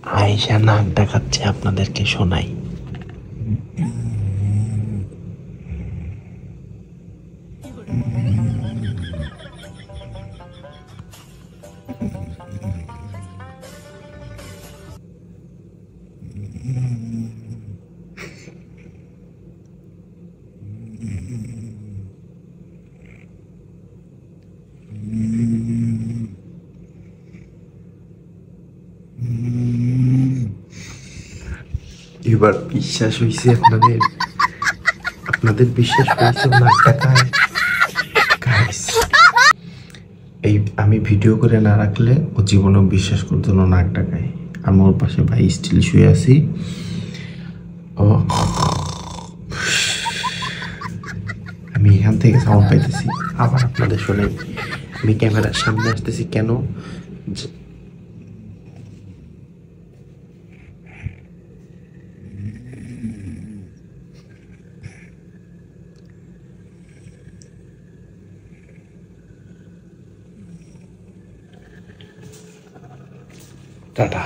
আয়েশা নাক ডাকাচ্ছে, আপনাদেরকে শোনাই। এবার বিশ্বাস হয়েছে আপনাদের? আপনাদের বিশ্বাস হয়েছে নাক ডাকায়? গাইস, এই আমি ভিডিও করে না রাখলে ও জীবনেও বিশ্বাস করতো না নাক ডাকায়। আমি ওর পাশে ভাই স্টিল শুয়ে আছি, ও আমি এখান থেকে সাউন্ড পাইতেছি। আবার আপনাদের শোনাই, আমি ক্যামেরার সামনে আসতেছি কেন? টাটা।